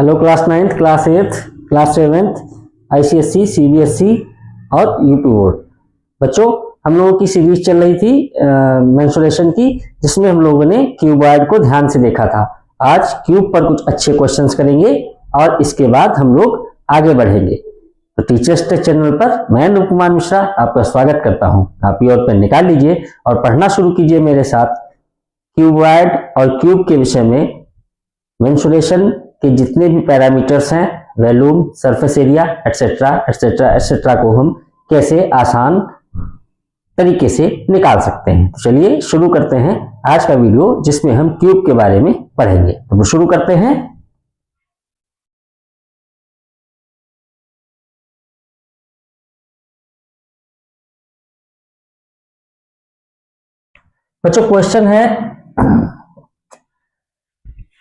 Hello class 9th, class 8th, class 7th, ICSE, CBSE और UP board. बच्चों, हम लोगों की सीरीज चल रही थी मेंसुरेशन की, जिसमें हम लोगों ने क्यूबॉइड को ध्यान से देखा था। आज क्यूब पर कुछ अच्छे क्वेश्चंस करेंगे और इसके बाद हम लोग आगे बढ़ेंगे। तो टीचर्स टेस्ट चैनल पर मैं अनुप कुमार मिश्रा आपका स्वागत करता हूं। कॉपी और पेन निकाल लीजिए और पढ़ना शुरू कीजिए मेरे साथ। क्यूबॉइड और क्यूब के विषय में मेंसुरेशन के जितने भी पैरामीटर्स हैं, volume, surface area, etcetera etcetera etcetera को हम कैसे आसान तरीके से निकाल सकते हैं। तो चलिए शुरू करते हैं आज का वीडियो, जिसमें हम क्यूब के बारे में पढ़ेंगे। तो शुरू करते हैं। बच्चों, क्वेश्चन है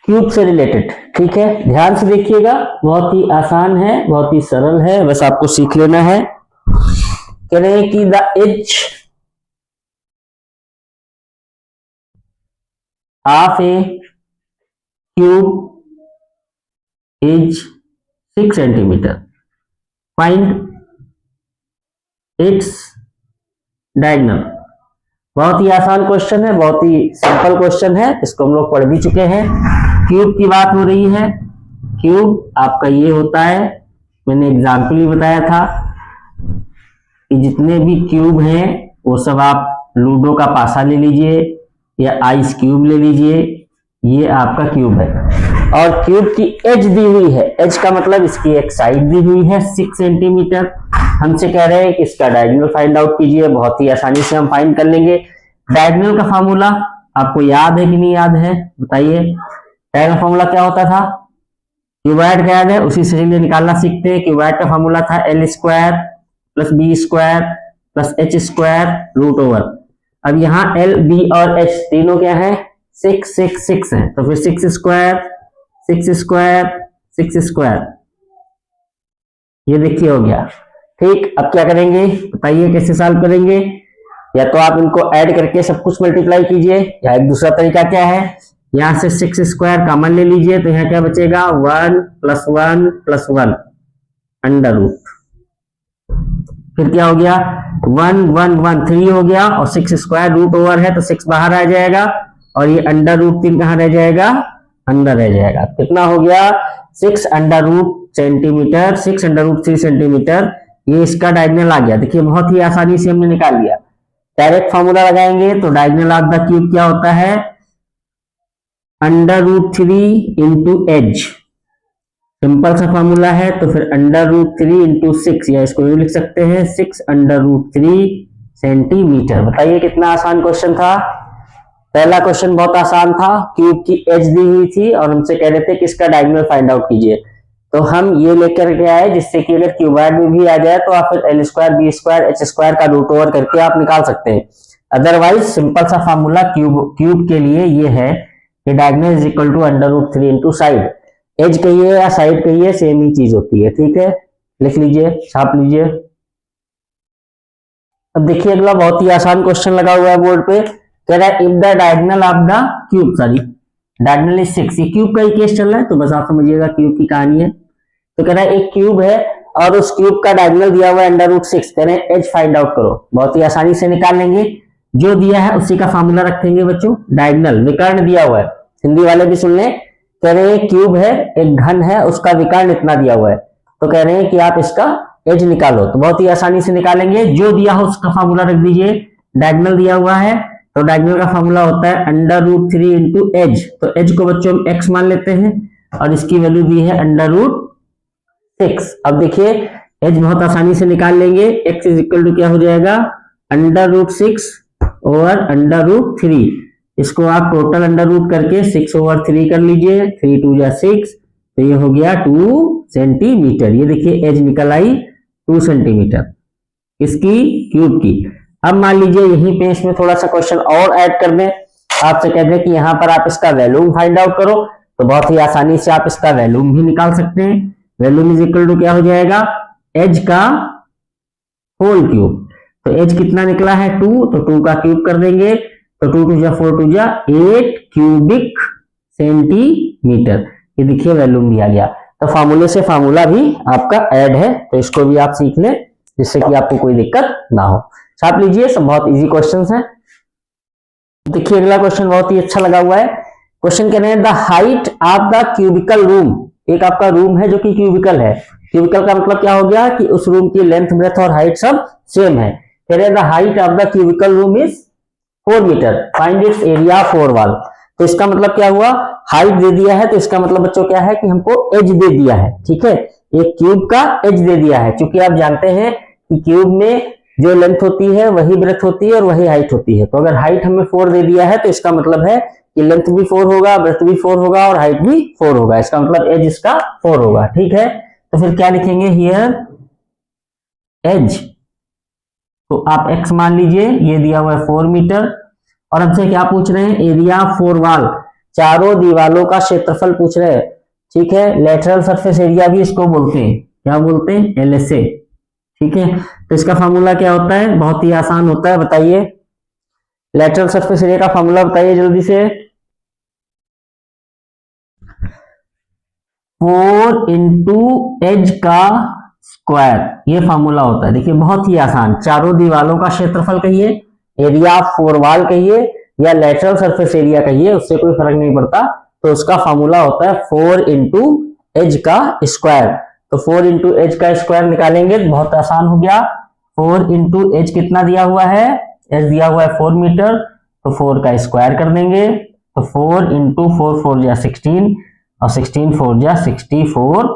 क्यूब से रिलेटेड, ठीक है, ध्यान से देखिएगा। बहुत ही आसान है, बहुत ही सरल है, बस आपको सीख लेना है। कह रहे हैं कि the edge of a cube is 6 centimeter. Find its diagonal. बहुत ही आसान क्वेश्चन है, बहुत ही सिंपल क्वेश्चन है, इसको हम लोग पढ़ भी चुके हैं। क्यूब की बात हो रही है। क्यूब आपका ये होता है, मैंने एग्जाम्पल ही बताया था कि जितने भी क्यूब हैं वो सब आप लूडो का पासा ले लीजिए या आइस क्यूब ले लीजिए, ये आपका क्यूब है। और क्यूब की एज दी हुई है। एज का मतलब इसकी एक साइड दी हुई है 6 सेंटीमीटर। हमसे कह रहे हैं कि इसका डायगोनल फाइंड आउट कीजिए। बहुत ही आसानी से हम फाइंड कर लेंगे। डायगोनल का फार्मूला आपको याद है कि नहीं याद है, बताइए। डायगोनल फार्मूला क्या होता था? क्यूबॉइड का याद है, उसी से चलिए निकालना सीखते हैं। क्यूबॉइड का फार्मूला था L square plus B square plus H square root over. अब यहाँ L, B और H तीनों क्या है? 6 6 6 है, तो फिर 6 स्क्वायर 6 स्क्वायर 6 स्क्वायर, ये देखिए हो गया। ठीक, अब क्या करेंगे बताइए, कैसे सॉल्व करेंगे? या तो आप इनको ऐड करके सब कुछ मल्टीप्लाई कीजिए, या एक दूसरा तरीका क्या है, यहां से 6 स्क्वायर कॉमन ले लीजिए, तो यहाँ क्या बचेगा? 1 + 1 + 1 अंडर रूट। फिर क्या हो गया? 1 1 1 3 हो गया, और 6 स्क्वायर रूट ओवर है तो 6 बाहर आ जाएगा, और ये अंडर रूट 3 कहां रह जाएगा? अंदर रह जाएगा। कितना हो गया? 6 under root centimeter, 6 under root 3 centimeter. ये इसका डायगोनल आ गया। देखिए बहुत ही आसानी से हमने निकाल लिया। डायरेक्ट फॉर्मूला लगाएंगे तो डायगोनल ऑफ द क्यूब क्या होता है? Under root 3 into edge. Simple सा फॉर्मूला है, तो फिर अंडर रूट 3 इंटू 6, या इसको भी लिख सकते हैं 6 अंडर रूट 3 सेंटीमीटर। बताइए कितना आसान क्वेश्चन था। पहला क्वेश्चन बहुत आसान था, क्यूब की एज दी हुई थी और हमसे कह रहे थे कि इसका डायगोनल फाइंड आउट कीजिए। तो हम ये लेकर के आए, जिससे कि अगर क्यूबॉइड में भी आ जाए तो आप फिर L square, B square, H square का रूट ओवर करके आप निकाल सकते हैं। अदरवाइज सिंपल सा फॉर्मूला क्यूब के लिए ये है कि diagonal is equal to under root 3 into side. Edge कहिए या साइड कहिए, सेम ही चीज होती है। ठीक है, लिख लीजिए, छाप लीजिए। अब देखिए अगला बहुत ही आसान क्वेश्चन लगा हुआ है बोर्ड पे। कह रहा है if the diagonal of the cube, sorry diagonal is 6। ये क्यूब का ही केस चल रहा है, तो बस आप समझिएगा क्यूब की कहानी है। तो कह रहा है एक क्यूब है और उस क्यूब का डायगोनल दिया हुआ है अंडर रूट 6। कह रहे हैं एज फाइंड आउट करो। बहुत ही आसानी से निकाल लेंगे, जो दिया है उसी का फार्मूला रखेंगे बच्चों। डायगोनल विकर्ण दिया हुआ है, हिंदी वाले भी सुन लें। कह रहे हैं क्यूब है, एक घन है, उसका विकर्ण इतना दिया हुआ है, तो कह रहे हैं कि आप इसका एज निकालो। तो बहुत ही आसानी से निकालेंगे, जो दिया हो उसका फार्मूला रख दीजिए। डायगोनल दिया हुआ है तो डायगोनल का फार्मूला होता है अंडर रूट 3 इंटू एज। तो एज को बच्चों हम x मान लेते हैं और इसकी वैल्यू दी है अंडर रूट 6। अब देखिए एज बहुत आसानी से निकाल लेंगे। x इज इक्वल टू क्या हो जाएगा? Under root 6 over under root 3। इसको आप टोटल अंडर रूट करके 6 ओवर 3 कर लीजिए। 3 2 जा 6, तो ये हो गया 2 सेंटीमीटर। ये देखिए एज निकल आई 2 सेंटीमीटर इसकी क्यूब की। अब मान लीजिए यहीं पे इसमें थोड़ा सा क्वेश्चन और ऐड कर दें। आपसे कहते हैं कि यहाँ पर आप इसका वॉल्यूम फाइंड आउट करो, तो बहुत ही आसानी से आप इसका वॉल्यूम भी निकाल सकते हैं। वॉल्यूम इज इक्वल टू क्या हो जाएगा? एज का होल क्यूब। तो एज कितना निकला है? 2, तो 2 का क्यूब कर देंगे, तो 2 2 जा 4 2 जा 8 क्यूबिक सेंटीमीटर। ये देखिए वॉल्यूम दिया गया। तो फार्मूले से फार्मूला भी आपका ऐड है, तो इसको भी आप सीख लें जिससे कि आपको कोई दिक्कत ना हो। छाप लीजिए, सब बहुत इजी क्वेश्चंस हैं। देखिए अगला क्वेश्चन बहुत ही अच्छा लगा हुआ है। क्वेश्चन कह रहे हैं the height of the cubical room. एक आपका रूम है जो कि क्यूबिकल है। क्यूबिकल का मतलब क्या हो गया कि उस रूम की लेंथ, ब्रेथ और हाइट सब सेम है। कह रहे हैं the height of the cubical room is 4 meter, find its area for wall. तो इसका मतलब क्या हुआ, हाइट दे दिया है तो इसका मतलब बच्चों क्या है कि हमको एज दे दिया है। ठीक है, एक क्यूब का एज दे दिया है, क्योंकि आप जानते हैं कि क्यूब में जो लेंथ होती है वही ब्रेथ होती है और वही हाइट होती है। तो अगर हाइट हमें 4 दे दिया है तो इसका मतलब है कि लेंथ भी 4 होगा, ब्रेथ भी 4 होगा और हाइट भी 4 होगा। इसका मतलब एज इसका 4 होगा। ठीक है, तो फिर क्या लिखेंगे हियर एज, तो आप x मान लीजिए, ये दिया हुआ है 4 मीटर। और हमसे क्या पूछ रहे हैं, एरिया फॉर वॉल, चारों दीवालों का क्षेत्रफल पूछ रहे हैं। ठीक है, लेटरल सरफेस एरिया भी इसको बोलते हैं, क्या बोलते हैं, LSA। ठीक है, तो इसका फार्मूला क्या होता है, बहुत ही आसान होता है, बताइए लेटरल सरफेस एरिया का फार्मूला बताइए जल्दी से। 4 इंटू एज का स्क्वायर, ये फार्मूला होता है। देखिए बहुत ही आसान, चारों दीवालों का क्षेत्रफल कहिए, एरिया फॉर वॉल कहिए या लेटरल सरफेस एरिया कहिए, उससे कोई फर्क नहीं पड़ता। तो उसका फार्मूला होता है 4 इंटू एज का स्क्वायर। तो 4 इंटू एज का स्क्वायर निकालेंगे तो बहुत आसान हो गया। 4 इंटू एज कितना दिया हुआ है, एज दिया हुआ है 4 मीटर, तो 4 का स्क्वायर कर देंगे। तो 4 इंटू 4 4 जा 16 और 16 4 जा 64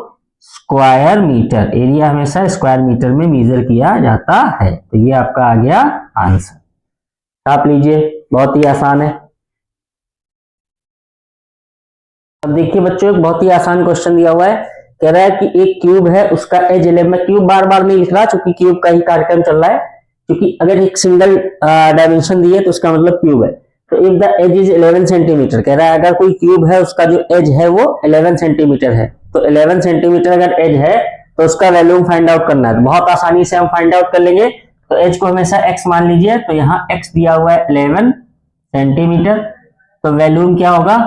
स्क्वायर मीटर। एरिया हमेशा स्क्वायर मीटर में मेजर किया जाता है। तो ये आपका आ गया आंसर। छाप लीजिए, बहुत ही आसान है। अब देखिए बच्चों, एक बहुत ही आसान क्वेश्चन दिया हुआ है। कह रहा है कि एक क्यूब है, उसका एज 11, मैं क्यूब बार बार नहीं लिख रहा क्योंकि क्यूब का ही कार्यक्रम चल रहा है, क्योंकि अगर एक सिंगल डायमेंशन दिए तो उसका मतलब क्यूब है। तो if the edge is 11 centimeter, कह रहा है अगर कोई क्यूब है उसका जो एज है वो 11 सेंटीमीटर है, तो 11 सेंटीमीटर अगर एज है तो उसका वैल्यूम फाइंड आउट करना है। तो बहुत आसानी से हम फाइंड आउट कर लेंगे। तो एज को हमेशा x मान लीजिए, तो यहाँ x दिया हुआ है 11 सेंटीमीटर, तो वैल्यूम क्या होगा,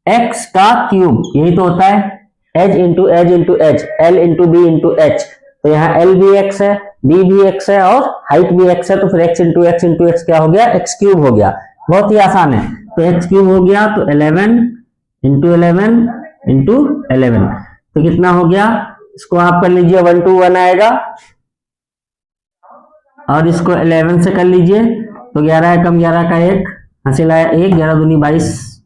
x का क्यूब, यही तो होता है edge into edge into H, L into B into H. तो यहाँ एल भी x है, बी भी x है और हाइट भी x है, तो फिर x into x into x क्या हो गया, x क्यूब हो गया। बहुत ही आसान है। तो x क्यूब हो गया, तो 11 इंटू 11 इंटू 11, तो कितना हो गया, इसको आप कर लीजिए 1 to 1 आएगा और इसको 11 से कर लीजिए, तो 11 कम 11 का 1, हंसी लाया 1, 11 दूनी 22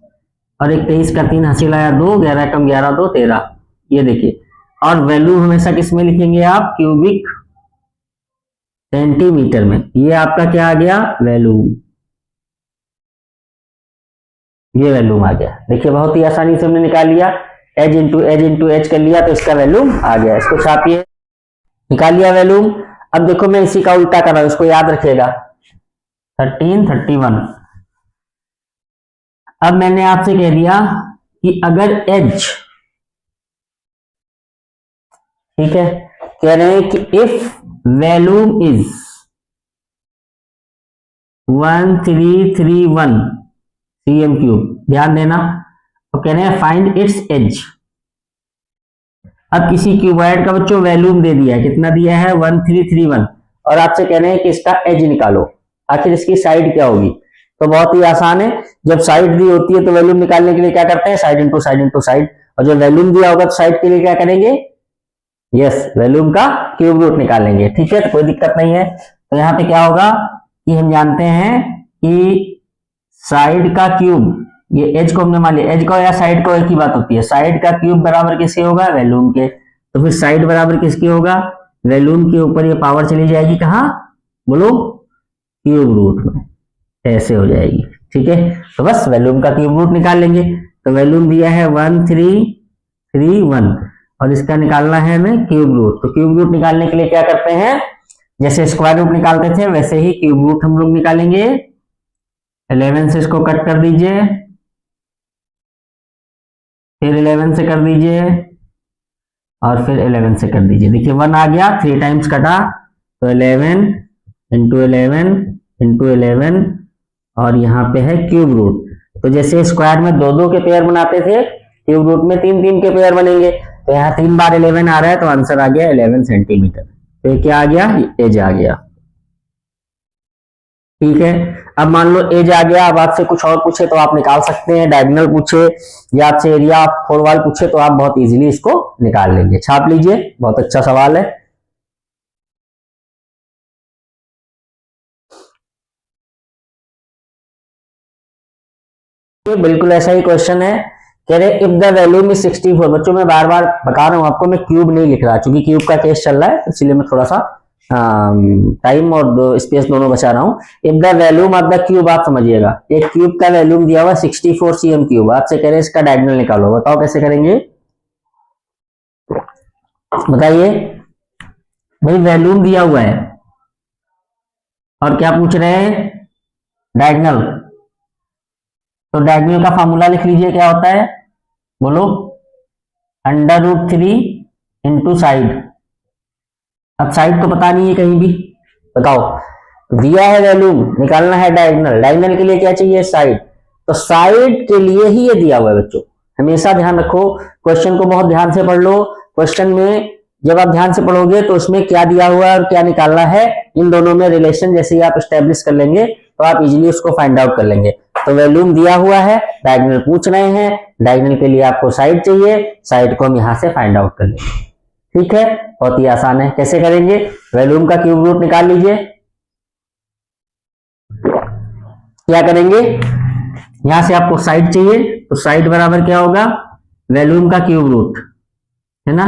और 1 23 का 3, हंसी लाया 2, 11 कम 11 2 13। ये देखिए, और वैल्यू हमेशा किस में लिखेंगे आप, क्यूबिक सेंटीमीटर में। ये आपका क्या आ गया, वैल्यूम, ये वैल्यूम आ गया। देखिए बहुत ही आसानी से हमने निकाल लिया, एज इंटू एच कर लिया तो इसका वैल्यूम आ गया। इसको छापिए, निकाल लिया वैल्यूम। अब देखो मैं इसी का उल्टा कर रहा हूं, इसको याद रखिएगा, 13 31। अब मैंने आपसे कह दिया कि अगर एज, ठीक है, कह रहे हैं कि if volume is 1331 cm cube, ध्यान देना। तो कह रहे हैं फाइंड इट्स एज। अब किसी क्यूबॉइड का बच्चों वैल्यूम दे दिया है, कितना दिया है 1331, और आपसे कह रहे हैं कि इसका एज निकालो, आखिर इसकी साइड क्या होगी। तो बहुत ही आसान है, जब साइड दी होती है तो वैल्यूम निकालने के लिए क्या करते हैं, side into side into side, और जब वैल्यूम दिया होगा तो साइड के लिए क्या करेंगे, यस, वैल्यूम का क्यूब रूट निकालेंगे। ठीक है, तो कोई दिक्कत नहीं है। तो यहाँ पे क्या होगा कि हम जानते हैं कि साइड का क्यूब, ये एज को हमने मान लिया, एज को या साइड को एक ही बात होती है, साइड का क्यूब बराबर किसके होगा, वैल्यूम के। तो फिर साइड बराबर किसके होगा, वैल्यूम के ऊपर ये पावर चली जाएगी कहाँ, बोलो, क्यूब रूट में, ऐसे हो जाएगी। ठीक है, तो बस वैल्यूम का क्यूब रूट निकाल लेंगे। तो वैल्यूम दिया है 1331 और इसका निकालना है हमें क्यूब रूट। तो क्यूब रूट निकालने के लिए क्या करते हैं, जैसे स्क्वायर रूट निकालते थे वैसे ही क्यूब रूट हम लोग निकालेंगे। 11 से इसको कट कर दीजिए, फिर 11 से कर दीजिए और फिर 11 से कर दीजिए। देखिए 1 आ गया, 3 टाइम्स कटा, तो 11 इंटू 11 इंटू 11 और यहाँ पे है क्यूब रूट। तो जैसे स्क्वायर में 2 2 के पेयर बनाते थे, क्यूब रूट में 3 3 के पेयर बनेंगे। तो यहाँ 3 बार 11 आ रहा है, तो आंसर आ गया 11 सेंटीमीटर। तो ये क्या आ गया, एज आ गया। ठीक है, अब मान लो एज आ गया, अब आपसे कुछ और पूछे तो आप निकाल सकते हैं, डायगोनल पूछे या आपसे एरिया फोर वॉल पूछे तो आप बहुत इजीली इसको निकाल लेंगे। छाप लीजिए, बहुत अच्छा सवाल है। बिल्कुल ऐसा ही क्वेश्चन है, कह रहे इफ द वैल्यूम इज 64। बच्चों मैं बार बार बता रहा हूं आपको, मैं क्यूब नहीं लिख रहा क्योंकि क्यूब का केस चल रहा है, इसलिए मैं थोड़ा सा टाइम और स्पेस दोनों बचा रहा हूं। If the volume of the cube, आप समझिएगा, एक क्यूब का वैल्यूम दिया हुआ 64 cm क्यूब, आपसे कह रहे इसका डायगोनल निकालो, बताओ कैसे करेंगे, बताइए भाई। वैल्यूम दिया हुआ है और क्या पूछ रहे हैं, डायगोनल। तो डायगोनल का फॉर्मूला लिख लीजिए, क्या होता है बोलो, √3 इंटू साइड। अब साइड को पता नहीं है कहीं भी, बताओ, दिया है वैल्यूम, निकालना है डायगोनल, डायगोनल के लिए क्या चाहिए, साइड। तो साइड के लिए ही ये दिया हुआ है बच्चों, हमेशा ध्यान रखो, क्वेश्चन को बहुत ध्यान से पढ़ लो। क्वेश्चन में जब आप ध्यान से पढ़ोगे तो उसमें क्या दिया हुआ है और क्या निकालना है, इन दोनों में रिलेशन जैसे ही आप स्टैब्लिश कर लेंगे तो आप इजीली उसको फाइंड आउट कर लेंगे। तो वैल्यूम दिया हुआ है, डायगोनल पूछ रहे हैं, डायगोनल के लिए आपको साइड चाहिए, साइड को हम यहां से फाइंड आउट कर लेंगे। ठीक है, बहुत ही आसान है। कैसे करेंगे, वैल्यूम का क्यूब रूट निकाल लीजिए। क्या करेंगे, यहां से आपको साइड चाहिए, तो साइड बराबर क्या होगा, वैल्यूम का क्यूब रूट, है ना।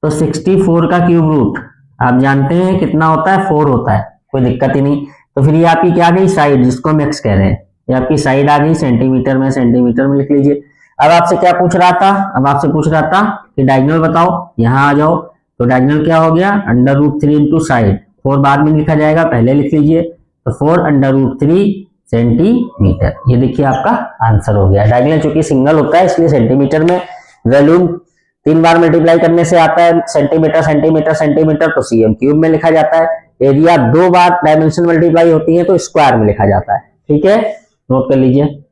तो 64 का क्यूब रूट आप जानते हैं कितना होता है, 4 होता है, कोई दिक्कत ही नहीं। तो फिर ये आपकी क्या आ गई, साइड, जिसको हम एक्स कह रहे हैं, ये आपकी साइड आ गई, सेंटीमीटर में, सेंटीमीटर में लिख लीजिए। अब आपसे क्या पूछ रहा था, अब आपसे पूछ रहा था कि डायगोनल बताओ, यहां आ जाओ। तो डायगोनल क्या हो गया, √3 इंटू साइड, 4 बाद में लिखा जाएगा, पहले लिख लीजिए। तो 4 √3 सेंटीमीटर, ये देखिए आपका आंसर हो गया। डायगोनल चूंकि सिंगल होता है इसलिए सेंटीमीटर में, वैल्यूम 3 बार मल्टीप्लाई करने से आता है सेंटीमीटर सेंटीमीटर सेंटीमीटर, तो cm क्यूब में लिखा जाता है। एरिया 2 बार डायमेंशन मल्टीप्लाई होती है तो स्क्वायर में लिखा जाता है। ठीक है, नोट कर लीजिए।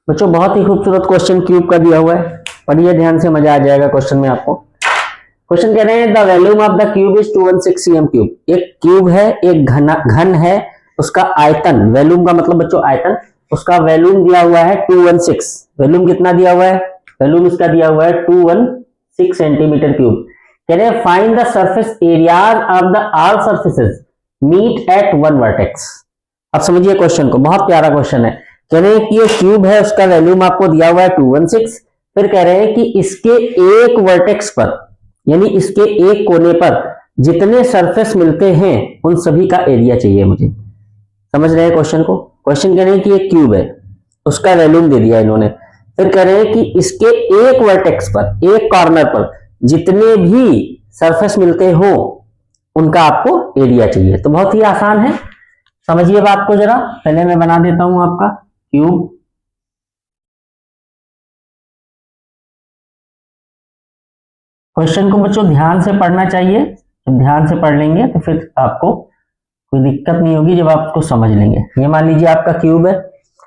बच्चों बहुत ही खूबसूरत क्वेश्चन क्यूब का दिया हुआ है, पढ़िए ध्यान से, मजा आ जाएगा क्वेश्चन में आपको। क्वेश्चन कह रहे हैं the volume of the cube is 216 cm cube. एक क्यूब है, एक घन है, उसका आयतन, वैल्यूम का मतलब बच्चों आयतन, उसका वैल्यूम दिया हुआ है 216। वैल्यूम कितना दिया हुआ है, वैल्यूम इसका दिया हुआ है 216 सेंटीमीटर क्यूब। कह रहे हैं find the surface areas of the all surfaces meet at one vertex. अब समझिए क्वेश्चन को, बहुत प्यारा क्वेश्चन है। कह रहे हैं कि ये क्यूब है, उसका वैल्यूम आपको दिया हुआ है 216, फिर कह रहे हैं कि इसके एक वर्टेक्स पर, यानी इसके एक कोने पर जितने सरफेस मिलते हैं उन सभी का एरिया चाहिए मुझे। समझ रहे हैं क्वेश्चन को, क्वेश्चन कह रहे हैं कि एक क्यूब है, उसका वैल्यूम दे दिया इन्होंने, फिर कह रहे हैं कि इसके एक वर्टेक्स पर, एक कॉर्नर पर जितने भी सरफेस मिलते हो उनका आपको एरिया चाहिए। तो बहुत ही आसान है, समझिए बात को जरा। पहले मैं बना देता हूं आपका क्यूब। क्वेश्चन को बच्चों ध्यान से पढ़ना चाहिए, जब ध्यान से पढ़ लेंगे तो फिर आपको कोई दिक्कत नहीं होगी जब आप उसको समझ लेंगे। ये मान लीजिए आपका क्यूब है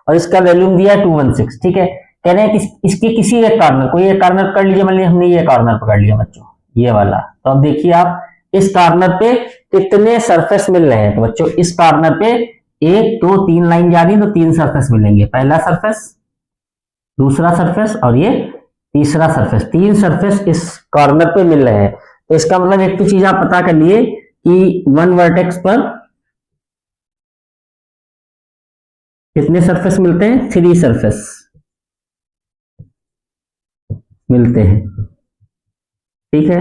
और इसका वैल्यूम दिया है 216, ठीक है। कह रहे हैं कि इसके किसी एक कॉर्नर, कोई एक कॉर्नर पकड़ लीजिए, मान लीजिए हमने ये कॉर्नर पकड़ लिया बच्चों, ये वाला। तो अब देखिए आप इस कॉर्नर पे कितने सरफेस मिल रहे हैं। तो बच्चों इस कॉर्नर पे 1 2 3 लाइन जा रही है, तो 3 सरफेस मिलेंगे, पहला सरफेस, दूसरा सरफेस और ये तीसरा सरफेस, 3 सरफेस इस कॉर्नर पे मिल रहे हैं। तो इसका मतलब एक तो चीज आप पता कर लिए कि वन वर्टेक्स पर कितने सरफेस मिलते हैं, 3 सरफेस मिलते हैं, ठीक है।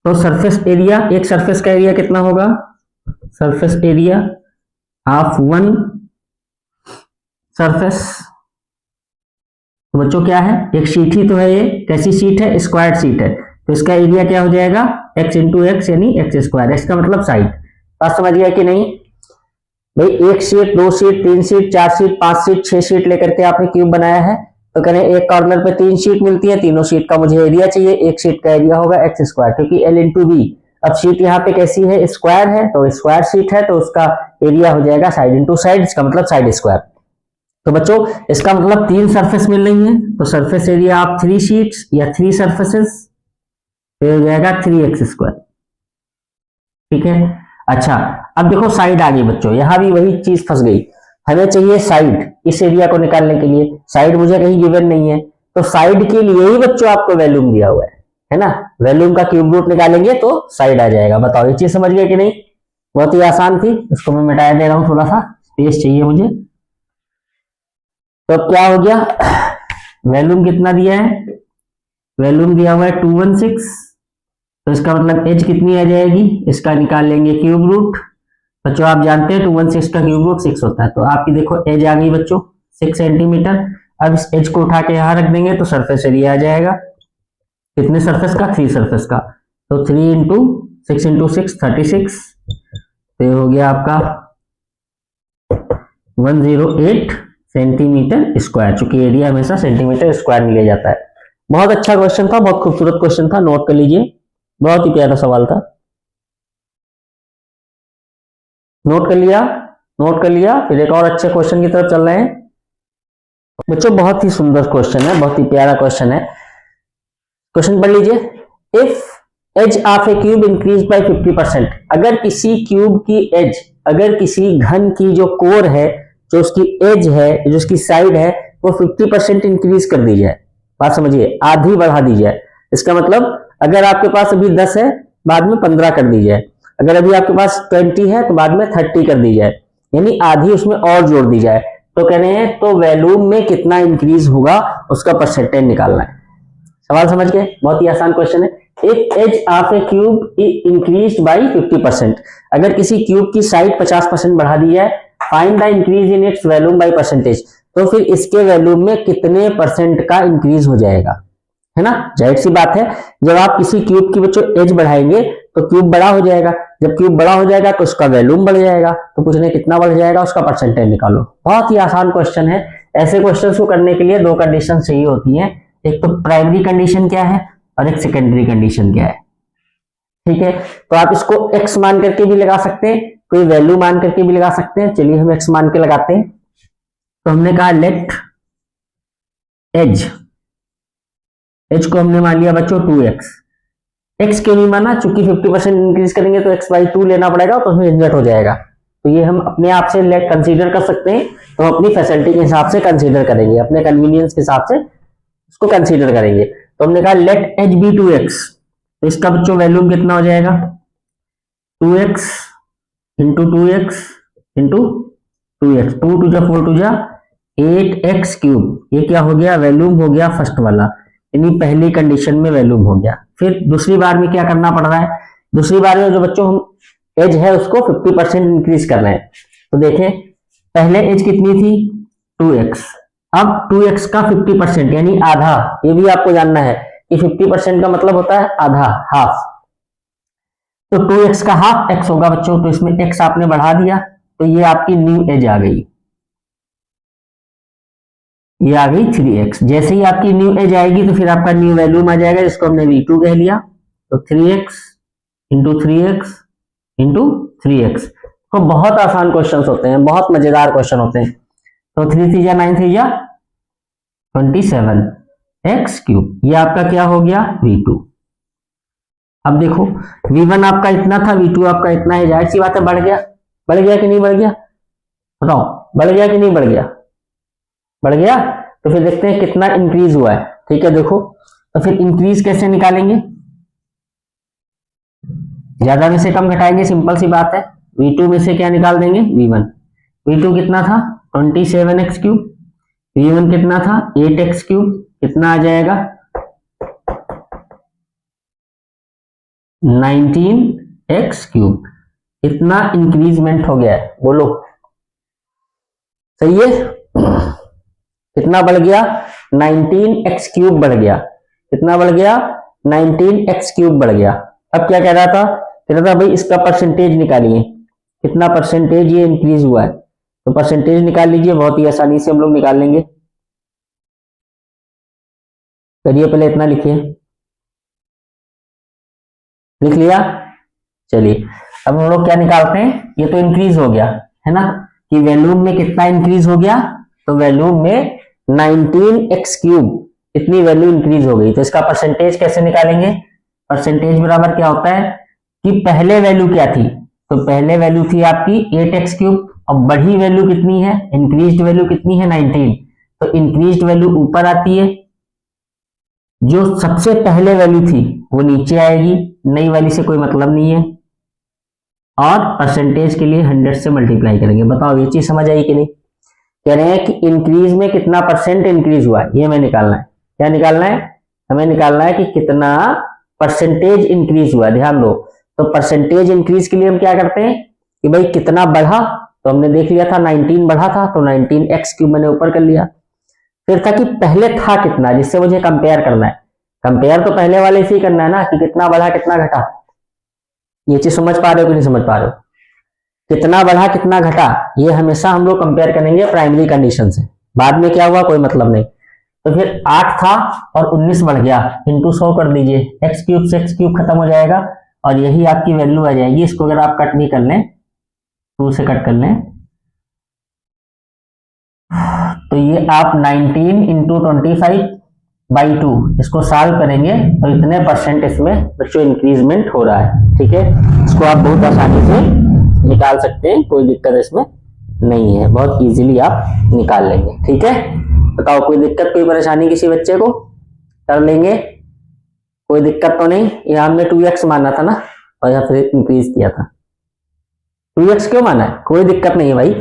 तो सरफेस एरिया, एक सरफेस का एरिया कितना होगा, surface area of one surface. तो बच्चों क्या है, एक शीट ही तो है, ये कैसी शीट है, स्क्वायर शीट है, तो इसका एरिया क्या हो जाएगा, x इंटू एक्स यानी एक्स स्क्वायर। इसका मतलब साइड। बात समझ गया कि नहीं भाई। एक sheet, 2 sheet, 3 sheet, 4 sheet, 5 sheet, 6 sheet लेकर के आपने क्यूब बनाया है, तो करें एक कॉर्नर पे 3 शीट मिलती है, तीनों शीट का मुझे एरिया चाहिए, एक शीट का एरिया होगा एक्स स्क्वायर, क्योंकि L इंटू बी। अब शीट यहाँ पे कैसी है, स्क्वायर है, तो स्क्वायर शीट है, तो उसका एरिया हो जाएगा साइड इंटू साइड, इसका मतलब साइड स्क्वायर। तो बच्चों इसका मतलब 3 सरफेस मिल रही है, तो सरफेस एरिया आप 3 शीट्स या 3 सरफेसेस, तो हो जाएगा 3x²। ठीक है। अच्छा, अब देखो साइड आ गई बच्चों, यहां भी वही चीज फंस गई। हमें चाहिए साइड, इस एरिया को निकालने के लिए साइड मुझे कहीं गिवन नहीं है, तो साइड के लिए ही बच्चों आपको वॉल्यूम दिया हुआ है ना। वॉल्यूम का क्यूब रूट निकालेंगे तो साइड आ जाएगा। बताओ ये चीज समझ गए कि नहीं? बहुत ही आसान थी। इसको मैं मिटा दे रहा हूं, थोड़ा सा स्पेस चाहिए मुझे। तो अब क्या हो गया, वॉल्यूम कितना दिया है? वॉल्यूम दिया हुआ है 216, तो इसका मतलब एज कितनी आ जाएगी? इसका निकाल लेंगे क्यूब रूट। बच्चों आप जानते हैं 216 का क्यूब रूट 6 होता है, तो आपकी देखो एज आ गई बच्चों 6 सेंटीमीटर। अब इस एज को उठा के यहां रख देंगे तो सरफेस एरिया आ जाएगा। कितने सरफेस का? 3 सरफेस का। तो 3 इंटू 6 इंटू 6 36, तो ये हो गया आपका 108 सेंटीमीटर स्क्वायर, चूंकि एरिया हमेशा सेंटीमीटर स्क्वायर में लिया जाता है। बहुत अच्छा क्वेश्चन था, बहुत खूबसूरत क्वेश्चन था, नोट कर लीजिए, बहुत ही प्यारा सवाल था। नोट कर लिया? नोट कर लिया। फिर एक और अच्छे क्वेश्चन की तरफ चल रहे हैं बच्चों। बहुत ही सुंदर क्वेश्चन है, बहुत ही प्यारा क्वेश्चन है। क्वेश्चन पढ़ लीजिए। If edge of a cube increase by 50%, अगर किसी क्यूब की एज, अगर किसी घन की जो कोर है, जो उसकी एज है, जो उसकी साइड है, वो 50% इंक्रीज कर दी जाए। बात समझिए, आधी बढ़ा दी जाए। इसका मतलब अगर आपके पास अभी 10 है, बाद में 15 कर दी जाए। अगर अभी आपके पास 20 है तो बाद में 30 कर दी जाए, यानी आधी उसमें और जोड़ दी जाए। तो कह रहे हैं तो वॉल्यूम में कितना इंक्रीज होगा उसका परसेंटेज निकालना है। सवाल समझ गए? बहुत ही आसान क्वेश्चन है। If edge of a cube increase by 50%, अगर किसी क्यूब की साइड 50% बढ़ा दी जाए, find the increase in its volume by percentage, तो फिर इसके वॉल्यूम में कितने परसेंट का इंक्रीज हो जाएगा, है ना। जाहिर सी बात है, जब आप किसी क्यूब की बच्चों एज बढ़ाएंगे तो क्यूब बड़ा हो जाएगा, जब क्यूब बड़ा हो जाएगा तो उसका वॉल्यूम बढ़ जाएगा। तो पूछ रहे कितना बढ़ जाएगा, उसका परसेंटेज निकालो। बहुत ही आसान क्वेश्चन है। ऐसे क्वेश्चंस को करने के लिए 2 कंडीशन चाहिए होती हैं, एक तो प्राइमरी कंडीशन क्या है और एक सेकेंडरी कंडीशन क्या है। ठीक है, तो आप इसको x मान करके भी लगा सकते हैं, कोई वैल्यू मान करके भी लगा सकते हैं। चलिए हम x मान के लगाते हैं। तो हमने कहा लेट एज को हमने मान लिया बच्चों 2x। x क्यों नहीं माना? चूंकि 50% इंक्रीज करेंगे तो x बाई 2 लेना पड़ेगा, तो उसमें झंझट हो जाएगा। तो ये हम अपने आप से लेट कंसीडर कर सकते हैं, तो हम अपनी फैसिलिटी के हिसाब से कंसीडर करेंगे, अपने कन्वीनियंस के हिसाब से उसको कंसीडर करेंगे। तो हमने कहा लेट एच बी 2x, तो इसका बच्चों वैल्यूम कितना हो जाएगा? 2x into 2x into 2x, 2 to जा 4 टू जा 8x क्यूब। ये क्या हो गया? वैल्यूम हो गया फर्स्ट वाला, यानी पहली कंडीशन में वैल्यूम हो गया। फिर दूसरी बार में क्या करना पड़ रहा है? दूसरी बार में जो बच्चों हम एज है उसको 50% इंक्रीज कर रहे हैं। तो देखें, पहले एज कितनी थी? 2x, अब 2x का 50% यानी आधा। ये भी आपको जानना है कि 50% का मतलब होता है आधा, हाफ। तो 2x का हाफ x होगा बच्चों, तो इसमें x आपने बढ़ा दिया, तो ये आपकी न्यू एज आ गई, ये आ गई 3x। जैसे ही आपकी न्यू एज आएगी तो फिर आपका न्यू वैल्यूम आ जाएगा, जिसको हमने v2 कह लिया। तो 3x into 3x into 3x। तो बहुत आसान क्वेश्चंस होते हैं, बहुत मजेदार क्वेश्चन होते हैं। तो 3 3 जा 9 3 जा 27x क्यूब, ये आपका क्या हो गया? v2। अब देखो v1 आपका इतना था, v2 आपका इतना है, जाहिर सी बात है बढ़ गया। बढ़ गया कि नहीं बढ़ गया? बताओ, बढ़ गया कि नहीं बढ़ गया? बढ़ गया। तो फिर देखते हैं कितना इंक्रीज हुआ है। ठीक है, देखो तो फिर इंक्रीज कैसे निकालेंगे? ज्यादा में से कम घटाएंगे, सिंपल सी बात है। v2 में से क्या निकाल देंगे? v1। v2 कितना था? 27x cube. v1 कितना था? 8x cube. कितना आ जाएगा? 19x cube. इतना इंक्रीजमेंट हो गया है, बोलो सही है? कितना बढ़ गया? 19x क्यूब बढ़ गया। कितना बढ़ गया? 19x क्यूब बढ़ गया। अब क्या कह रहा था? कह रहा था भाई इसका परसेंटेज निकालिए, कितना परसेंटेज ये इंक्रीज हुआ है। तो परसेंटेज निकाल लीजिए, बहुत ही आसानी से हम लोग निकाल लेंगे। करिए, पहले इतना लिखिए। लिख लिया? चलिए अब हम लोग क्या निकालते हैं? ये तो इंक्रीज हो गया है ना, कि वॉल्यूम में कितना इंक्रीज हो गया, तो वैल्यूम में 19x³ इतनी वैल्यू इंक्रीज हो गई। तो इसका परसेंटेज कैसे निकालेंगे? परसेंटेज बराबर क्या होता है कि पहले वैल्यू क्या थी, तो पहले वैल्यू थी आपकी 8x³, अब बढ़ी वैल्यू कितनी है, इंक्रीज्ड वैल्यू कितनी है 19, तो इंक्रीज्ड वैल्यू ऊपर आती है, जो सबसे पहले वैल्यू थी वो नीचे आएगी, नई वाली से कोई मतलब नहीं है, और परसेंटेज के लिए 100 से मल्टीप्लाई करेंगे। बताओ ये चीज समझ आई कि नहीं? कह रहे हैं कि इंक्रीज में कितना परसेंट इंक्रीज हुआ है, ये हमें निकालना है। क्या निकालना है? हमें निकालना है कि कितना परसेंटेज इंक्रीज हुआ। ध्यान दो, तो परसेंटेज इंक्रीज के लिए हम क्या करते हैं कि भाई कितना बढ़ा, तो हमने देख लिया था 19 बढ़ा था, तो 19x³ मैंने ऊपर कर लिया। फिर था कि पहले था कितना, जिससे मुझे कंपेयर करना है। कंपेयर तो पहले वाले से ही करना है ना, कि कितना बढ़ा कितना घटा। ये चीज समझ पा रहे हो कि नहीं समझ पा रहे हो? कितना बढ़ा कितना घटा, ये हमेशा हम लोग कंपेयर करेंगे प्राइमरी कंडीशन से। बाद में क्या हुआ कोई मतलब नहीं। तो फिर 8 था और 19 बढ़ गया, इंटू 100 कर दीजिए, x³ से x³ खत्म हो जाएगा और यही आपकी वैल्यू आ जाएगी। इसको अगर आप कट भी कर लें, 2 से कट कर लें, तो ये आप 19 इंटू 25/2 इसको सॉल्व करेंगे तो इतने परसेंट इसमें बच्चों इंक्रीजमेंट हो रहा है। ठीक है, इसको आप बहुत आसानी से निकाल सकते हैं, कोई दिक्कत इसमें नहीं है, बहुत इजीली आप निकाल लेंगे। ठीक है, बताओ कोई दिक्कत कोई परेशानी किसी बच्चे को? कर लेंगे, कोई दिक्कत तो नहीं? यहाँ हमने 2x माना था ना, और यहाँ फिर इंक्रीज किया था। 2x क्यों माना है? कोई दिक्कत नहीं है भाई,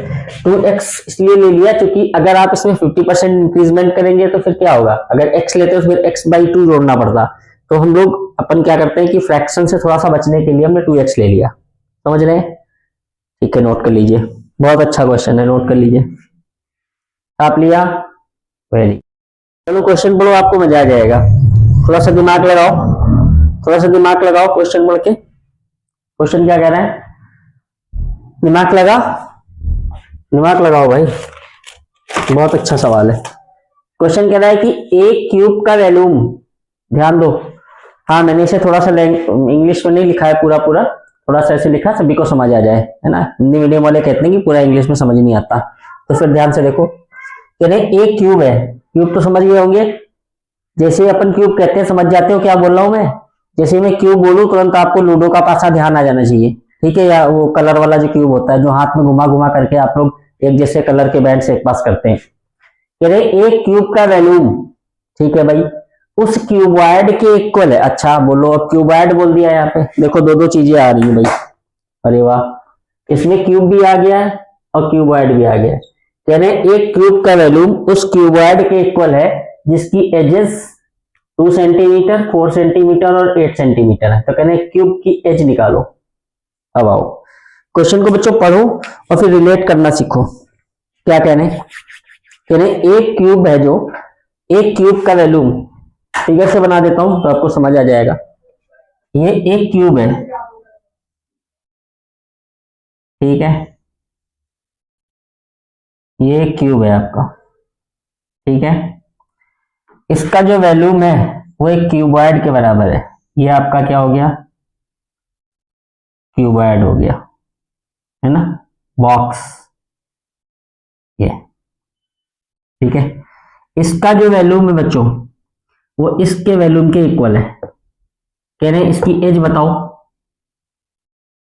2x इसलिए ले लिया क्योंकि अगर आप इसमें 50% इंक्रीजमेंट करेंगे तो फिर क्या होगा, अगर x लेते हो फिर x/2 जोड़ना पड़ता। तो हम लोग अपन क्या करते हैं कि फ्रैक्शन से थोड़ा सा बचने के लिए हमने 2x ले लिया। समझ रहे हैं? ठीक है, नोट कर लीजिए, बहुत अच्छा क्वेश्चन है, नोट कर लीजिए। आप लिया? वेरी। चलो क्वेश्चन पढ़ो, आपको मजा आ जाएगा। थोड़ा सा दिमाग लगाओ, थोड़ा सा दिमाग लगाओ क्वेश्चन पढ़ के। क्वेश्चन क्या कह रहा है? दिमाग लगा, दिमाग लगाओ भाई, बहुत अच्छा सवाल है। क्वेश्चन कह रहा है कि a³ का वैल्यूम, ध्यान दो, हाँ मैंने इसे थोड़ा सा इंग्लिश में नहीं लिखा है पूरा पूरा, थोड़ा सा ऐसे लिखा सभी को समझ आ जाए, है ना। हिंदी मीडियम वाले कहते हैं कि पूरा इंग्लिश में समझ नहीं आता, तो फिर ध्यान से देखो। कह रहे a³ है, क्यूब तो समझ गए होंगे, जैसे अपन क्यूब कहते हैं समझ जाते हो क्या बोल रहा हूं मैं। जैसे मैं क्यूब बोलूं तुरंत आपको लूडो का पासा ध्यान आ जाना चाहिए, ठीक है, या वो कलर वाला जो क्यूब होता है जो हाथ में घुमा घुमा करके आप लोग एक जैसे कलर के बैंड से एक पास करते हैं। कह रहे एक क्यूब का वैल्यूम, ठीक है भाई, उस क्यूबॉइड के इक्वल है। अच्छा बोलो, अब क्यूबॉइड बोल दिया यहाँ पे, देखो दो दो चीजें आ रही है भाई, अरे वाह, इसमें क्यूब भी आ गया है और क्यूबॉइड भी आ गया है। कह रहे एक क्यूब का वैल्यूम उस क्यूबॉइड के इक्वल है जिसकी एजेस 2 सेंटीमीटर, 4 सेंटीमीटर और 8 सेंटीमीटर है। तो कह रहे क्यूब की एज निकालो। अब आओ क्वेश्चन को बच्चों पढ़ो और फिर रिलेट करना सीखो। क्या कह रहे एक क्यूब है, जो एक क्यूब का वैल्यूम फिगर से बना देता हूं तो आपको समझ आ जाएगा। ये एक क्यूब है, ठीक है, ये एक क्यूब है आपका, ठीक है। इसका जो वैल्यूम है वो एक क्यूबॉइड के बराबर है। ये आपका क्या हो गया, क्यूबॉइड हो गया, है ना, बॉक्स, ये ठीक है। इसका जो वैल्यूम है बच्चों वो इसके वैल्यूम के इक्वल है। कह रहे हैं इसकी एज बताओ।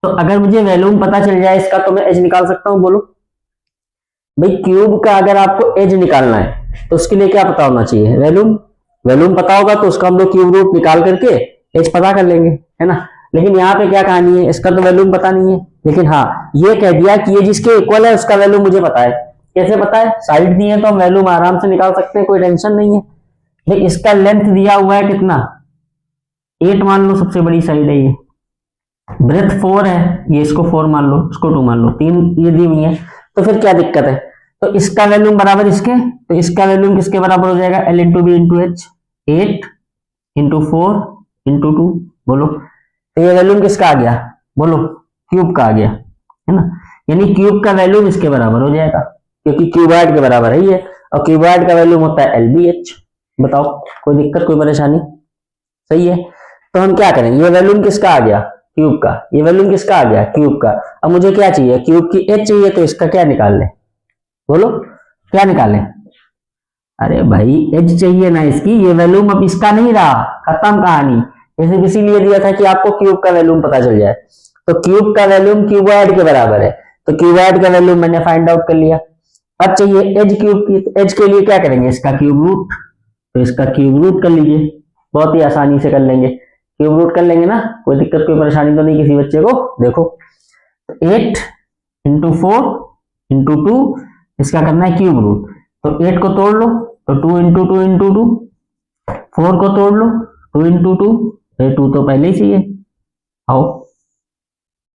तो अगर मुझे वैल्यूम पता चल जाए इसका तो मैं एज निकाल सकता हूं, बोलो भाई। क्यूब का अगर आपको एज निकालना है तो उसके लिए क्या पता होना चाहिए, वैल्यूम। वैल्यूम पता होगा तो उसका हम लोग क्यूब रूट निकाल करके एज पता कर लेंगे, है ना। लेकिन यहाँ पे क्या कहानी है, इसका तो वैल्यूम पता नहीं है, लेकिन हाँ ये कह दिया कि ये जिसके इक्वल है उसका वैल्यूम मुझे पता है। कैसे पता है, साइड दी है तो हम वैल्यूम आराम से निकाल सकते हैं, कोई टेंशन नहीं है। लेकिन इसका लेंथ दिया हुआ है कितना, 8 मान लो, सबसे बड़ी साइड है ये। ब्रेथ 4 है, ये इसको 4 मान लो, इसको 2 मान लो, 3 ये दी हुई है, तो फिर क्या दिक्कत है। तो इसका वैल्यूम बराबर इसके, तो इसका वैल्यूम किसके बराबर हो जाएगा, L into B into H, 8 into 4 into 2, बोलो। तो ये वैल्यूम किसका आ गया, बोलो, क्यूब का आ गया, है ना। यानी क्यूब का वैल्यूम इसके बराबर हो जाएगा, क्योंकि क्यूबॉइड के बराबर है ये, और क्यूबॉइड का वैल्यूम होता है LBH। बताओ कोई दिक्कत कोई परेशानी, सही है। तो हम क्या करें, ये वैल्यूम किसका आ गया, क्यूब का, ये वैल्यूम किसका आ गया, क्यूब का। अब मुझे क्या चाहिए, क्यूब की एच चाहिए, तो इसका क्या निकाल लें, बोलो क्या निकालें, अरे भाई एज चाहिए ना इसकी, ये वैल्यूम अब इसका नहीं रहा, खत्म कहानी। इसे इसीलिए दिया था कि आपको क्यूब का वैल्यूम पता चल जाए। तो क्यूब का वैल्यूम क्यूबॉइड के बराबर है, तो क्यूबॉइड का वैल्यूम मैंने फाइंड आउट कर लिया। अब चाहिए एज क्यूब की, तो एज के लिए क्या करेंगे, इसका क्यूब रूट, तो इसका क्यूब रूट कर लीजिए, बहुत ही आसानी से कर लेंगे, क्यूब रूट कर लेंगे ना, कोई दिक्कत कोई परेशानी तो नहीं किसी बच्चे को। देखो 8 इंटू 4 इंटू 2, इसका करना है क्यूब रूट, तो 8 को तोड़ लो तो 2 इंटू 2 इंटू 2, 4 को तोड़ लो 2 इंटू 2, 2 तो पहले ही चाहिए। आओ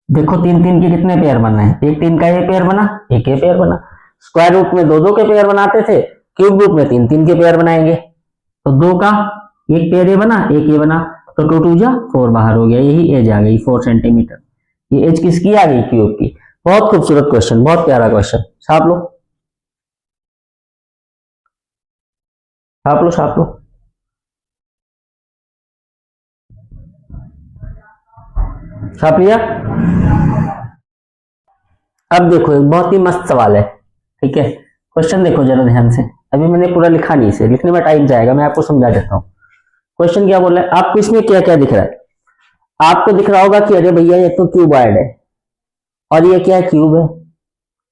देखो 3 3 के कितने पेयर बनना है, एक 3 का ये पेयर बना, एक ये पेयर बना। स्क्वायर रूट में 2 2 के पेयर बनाते थे, क्यूब रूट में 3 3 के पेयर बनाएंगे, तो 2 का एक पेयर ये बना, एक ये बना, तो 2 2 जा 4 बाहर हो गया, यही एज आ गई 4 सेंटीमीटर। ये एज किसकी आ गई, क्यूब की। बहुत खूबसूरत क्वेश्चन, बहुत प्यारा क्वेश्चन। छाप लो छाप लो छाप लो। छाप लिया। अब देखो एक बहुत ही मस्त सवाल है, ठीक है, क्वेश्चन देखो जरा ध्यान से। अभी मैंने पूरा लिखा नहीं, इसे लिखने में टाइम जाएगा, मैं आपको समझा देता हूँ। क्वेश्चन क्या बोल रहा है, आपको इसमें क्या क्या दिख रहा है। आपको दिख रहा होगा कि अरे भैया ये तो क्यूबॉइड है, और ये क्या है, क्यूब है,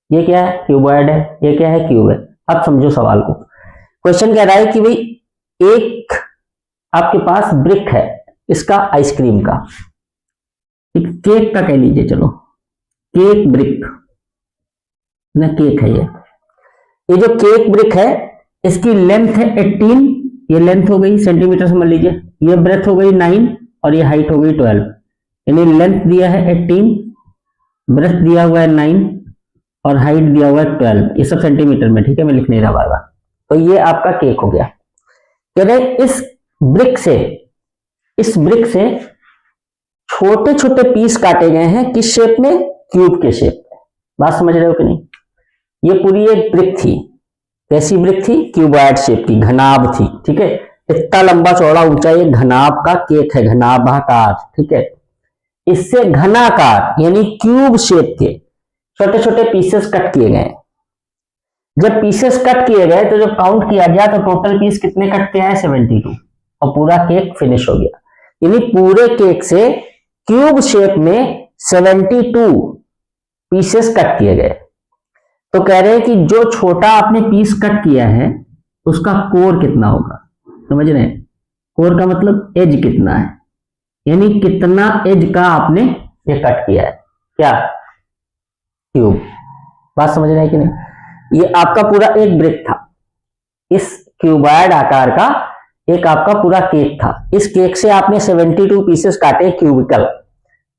ये क्या है, क्यूबॉइड है, ये क्या है, क्यूब है। अब समझो सवाल को। क्वेश्चन कह रहा है कि भाई एक आपके पास ब्रिक है, इसका आइसक्रीम का, एक केक का कह लीजिए, चलो केक ब्रिक ना, केक है ये जो केक ब्रिक है, इसकी लेंथ है 18, ये लेंथ हो गई सेंटीमीटर समझ लीजिए, ये ब्रेथ हो गई 9, और ये हाइट हो गई 12, यानी लेंथ दिया है 18, ब्रेथ दिया हुआ है 9, और हाइट दिया हुआ है 12, ये सब सेंटीमीटर में, ठीक है, मैं लिख नहीं रहा बार बार। तो ये आपका केक हो गया। कह रहे इस ब्रिक से छोटे छोटे पीस काटे गए हैं, किस शेप में, क्यूब के शेप में। बात समझ रहे हो कि नहीं। ये पूरी एक ब्रिक थी, कैसी ब्रिक थी, क्यूबॉइड शेप की, घनाभ थी, ठीक है, इतना लंबा चौड़ा ऊंचा ये घनाभ का केक है, घनाभाकार, ठीक है। इससे घनाकार यानी क्यूब शेप के छोटे छोटे पीसेस कट किए गए। जब पीसेस कट किए गए तो जब काउंट किया गया तो टोटल पीस कितने कट के आए, 72, और पूरा केक फिनिश हो गया। यानी पूरे केक से क्यूब शेप में 72 पीसेस कट किए गए। तो कह रहे हैं कि जो छोटा आपने पीस कट किया है उसका कोर कितना होगा, समझ रहे हैं, कोर का मतलब एज कितना है, यानी कितना एज का आपने ये कट किया है, क्या, क्यूब। बात समझ रहे हैं कि नहीं। ये आपका पूरा एक ब्रिक था, इस क्यूबॉइड आकार का एक आपका पूरा केक था, इस केक से आपने 72 पीसेस काटे क्यूबिकल।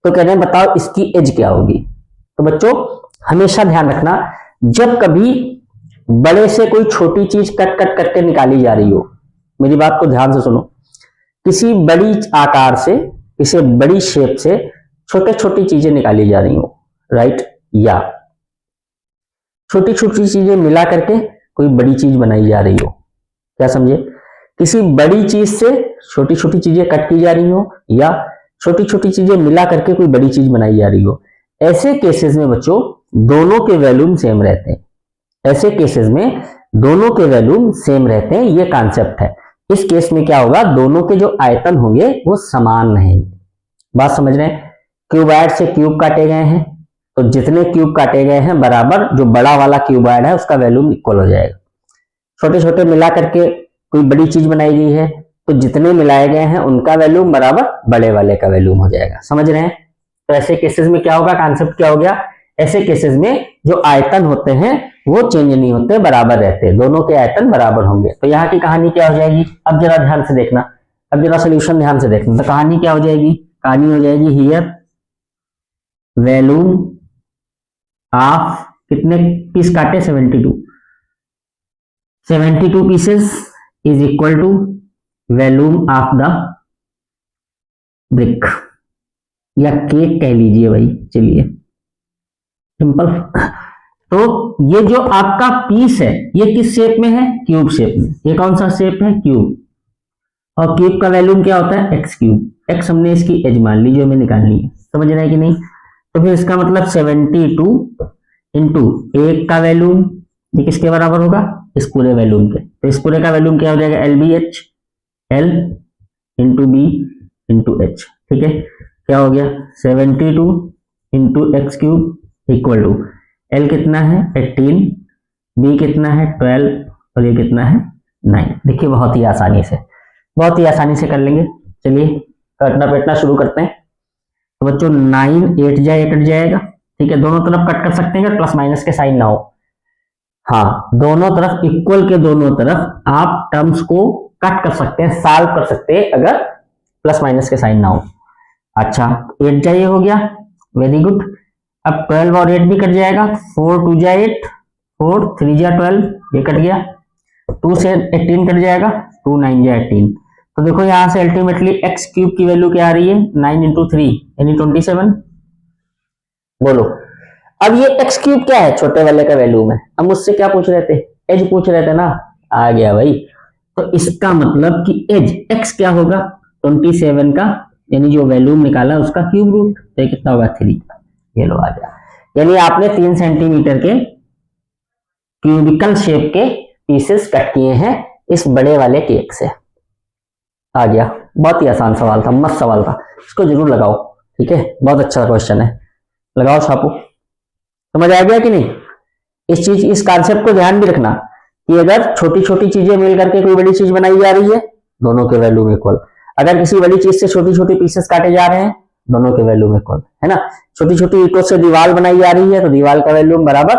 तो कह रहे हैं बताओ इसकी एज क्या होगी। तो बच्चों हमेशा ध्यान रखना, जब कभी बड़े से कोई छोटी चीज कट कट करके निकाली जा रही हो, मेरी बात को ध्यान से सुनो, किसी बड़ी आकार से, किसी बड़ी शेप से छोटे छोटी चीजें निकाली जा रही हो, राइट, या छोटी छोटी चीजें मिला करके कोई बड़ी चीज बनाई जा रही हो, क्या समझे, किसी बड़ी चीज से छोटी छोटी चीजें कट की जा रही हो, या छोटी छोटी चीजें मिला करके कोई बड़ी चीज बनाई जा रही हो। ऐसे केसेस में बच्चों दोनों के वैल्यूम सेम रहते हैं, ऐसे केसेस में दोनों के वैल्यूम सेम रहते हैं, ये कॉन्सेप्ट है। इस केस में क्या होगा, दोनों के जो आयतन होंगे वो समान रहेंगे। बात समझ रहे हैं। क्यूबॉइड से क्यूब काटे गए हैं, तो जितने क्यूब काटे गए हैं बराबर जो बड़ा वाला क्यूबॉइड है उसका वैल्यूम इक्वल हो जाएगा। छोटे छोटे मिला करके कोई बड़ी चीज बनाई गई है, तो जितने मिलाए गए हैं उनका वैल्यूम बराबर बड़े वाले का वैल्यूम हो जाएगा, समझ रहे हैं। तो ऐसे केसेस में क्या होगा, कॉन्सेप्ट क्या हो गया, ऐसे केसेस में जो आयतन होते हैं वो चेंज नहीं होते, बराबर रहते हैं, दोनों के आयतन बराबर होंगे। तो यहाँ की कहानी क्या हो जाएगी, अब जरा ध्यान से देखना, अब जरा सोल्यूशन ध्यान से देखना। तो कहानी क्या हो जाएगी, कहानी हो जाएगी हियर वैल्यूम ऑफ, कितने पीस काटे, 72 pieces is equal to volume of the brick, या केक कह लीजिए भाई, चलिए सिंपल। तो ये जो आपका पीस है ये किस शेप में है, क्यूब शेप में। ये कौन सा शेप है, क्यूब, और क्यूब का वैल्यूम क्या होता है, एक्स क्यूब। एक्स हमने इसकी एज मान ली जो हमें निकालनी है, समझ रहे हैं कि नहीं। तो फिर इसका मतलब 72 इंटू एक का वैल्यूम ये किसके बराबर होगा, इस पूरे वॉल्यूम के। तो इस पूरे का वॉल्यूम क्या हो जाएगा, L B H, L into B into H, ठीक है। क्या हो गया 72 into X cube equal to L कितना है 18, बी कितना है 12 और ये कितना है 9। देखिए बहुत ही आसानी से कर लेंगे। चलिए कटना पेटना शुरू करते हैं। तो बच्चों 9 8 जाए 8 जाएगा, ठीक है। दोनों तरफ कट कर सकते हैं प्लस माइनस के साइन ना हो। हाँ, दोनों तरफ इक्वल के दोनों तरफ आप टर्म्स को कट कर सकते हैं, सॉल्व कर सकते हैं अगर प्लस माइनस के साइन ना हो। अच्छा 8 जाए हो गया, वेरी गुड। अब 12 और 8 भी कट जाएगा, 4 2 जा 8, 4 3 जा 12, ये कट गया। 2 से 18 कट जाएगा, 2 9 जा 18। तो देखो यहां से अल्टीमेटली एक्स क्यूब की वैल्यू क्या आ रही है 9 इंटू 3 यानी 27। बोलो अब ये एक्स क्यूब क्या है, छोटे वाले का वैल्यूम है। अब मुझसे क्या पूछ रहे थे, एज पूछ रहे थे ना, आ गया भाई। तो इसका मतलब कि एज एक्स क्या होगा 27 का, यानी जो वैल्यूम निकाला उसका क्यूब रूट, तो ये कितना होगा 3। ये लो आ गया, यानी आपने 3 सेंटीमीटर के क्यूबिकल शेप के पीसेस कट किए हैं इस बड़े वाले केक से। आ गया, बहुत ही आसान सवाल था, मस्त सवाल था, इसको जरूर लगाओ, ठीक है। बहुत अच्छा क्वेश्चन है, लगाओ छापो। समझ आ गया कि नहीं। इस कॉन्सेप्ट को ध्यान भी रखना कि अगर छोटी छोटी चीजें मिल करके कोई बड़ी चीज बनाई जा रही है, दोनों के वैल्यूम इक्वल। अगर किसी बड़ी चीज से छोटी छोटी पीसेस काटे जा रहे हैं, दोनों के वैल्यूम इक्वल, है ना। छोटी छोटी ईंटों से दीवार बनाई जा रही है, तो दीवार का वैल्यूम बराबर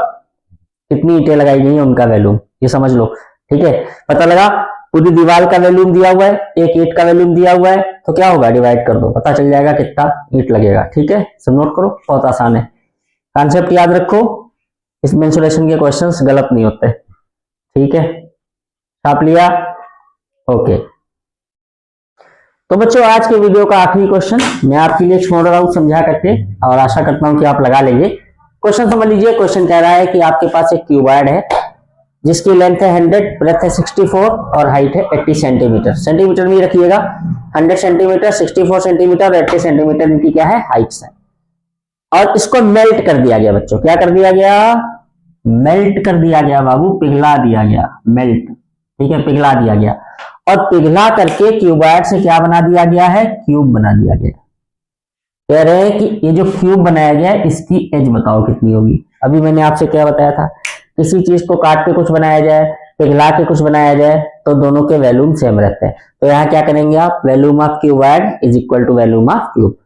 कितनी ईंटें लगाई गई है उनका वैल्यूम, ये समझ लो, ठीक है। पता लगा पूरी दीवार का वैल्यूम दिया हुआ है, एक ईंट का वैल्यूम दिया हुआ है, तो क्या होगा डिवाइड कर दो, पता चल जाएगा कितना ईंट लगेगा, ठीक है। सब नोट करो, बहुत आसान है, कॉन्सेप्ट याद रखो। इस मेंसुरेशन के क्वेश्चंस गलत नहीं होते, ठीक है। छाप लिया, ओके। तो बच्चों आज के वीडियो का आखिरी क्वेश्चन मैं आपके लिए छोड़ रहा हूं समझा करके, और आशा करता हूं कि आप लगा लेंगे। क्वेश्चन समझ लीजिए। क्वेश्चन कह रहा है कि आपके पास एक क्यूबॉइड है जिसकी लेंथ है 100, ब्रेथ है 64 और हाइट है 80 सेंटीमीटर। सेंटीमीटर में रखिएगा, 100 सेंटीमीटर, 64 सेंटीमीटर, 80 सेंटीमीटर इनकी क्या है हाइट्स है। और इसको मेल्ट कर दिया गया बच्चों, क्या कर दिया गया, मेल्ट कर दिया गया बाबू, पिघला दिया गया, मेल्ट, ठीक है, पिघला दिया गया। और पिघला करके क्यूबॉइड से क्या बना दिया गया है, क्यूब बना दिया गया। कह रहे हैं कि ये जो क्यूब बनाया गया है इसकी एज बताओ कितनी होगी। अभी मैंने आपसे क्या बताया था, किसी चीज को काट के कुछ बनाया जाए, पिघला के कुछ बनाया जाए, तो दोनों के वैल्यूम सेम रहते हैं। तो यहाँ क्या करेंगे आप, volume of cuboid is equal to volume of cube.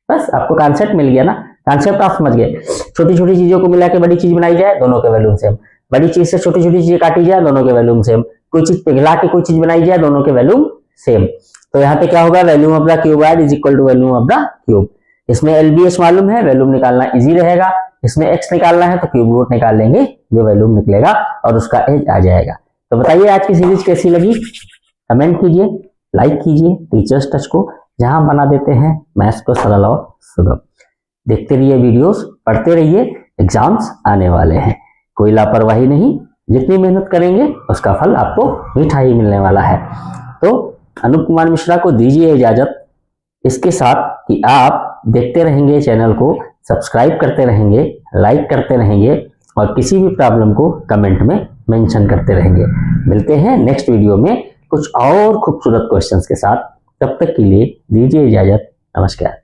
बस आपको कॉन्सेप्ट मिल गया ना, कॉन्सेप्ट आप समझ गए। छोटी छोटी चीजों को मिला के बड़ी चीज बनाई जाए, दोनों के वैल्यूम सेम। बड़ी चीज से छोटी छोटी चीजें काटी जाए, दोनों के वैल्यूम सेम। कोई चीज पिघला के कोई चीज बनाई जाए, दोनों के वैल्यूम सेम। तो यहाँ पे क्या होगा, volume of the cuboid is equal to volume of the cube. इसमें एलबीएस मालूम है, वैल्यूम निकालना इजी रहेगा। इसमें एक्स निकालना है तो क्यूब रूट निकाल लेंगे, जो वैल्यूम निकलेगा और उसका एज आ जाएगा। तो बताइए आज की सीरीज कैसी लगी, कमेंट कीजिए, लाइक कीजिए टीचर्स टच को, जहां बना देते हैं मैथ्स को सरल और सुगम। देखते रहिए वीडियोस, पढ़ते रहिए, एग्जाम्स आने वाले हैं, कोई लापरवाही नहीं। जितनी मेहनत करेंगे उसका फल आपको मीठा ही मिलने वाला है। तो अनूप कुमार मिश्रा को दीजिए इजाजत, इसके साथ कि आप देखते रहेंगे चैनल को, सब्सक्राइब करते रहेंगे, लाइक करते रहेंगे और किसी भी प्रॉब्लम को कमेंट में मेंशन करते रहेंगे। मिलते हैं नेक्स्ट वीडियो में कुछ और खूबसूरत क्वेश्चंस के साथ। तब तक के लिए दीजिए इजाजत, नमस्कार।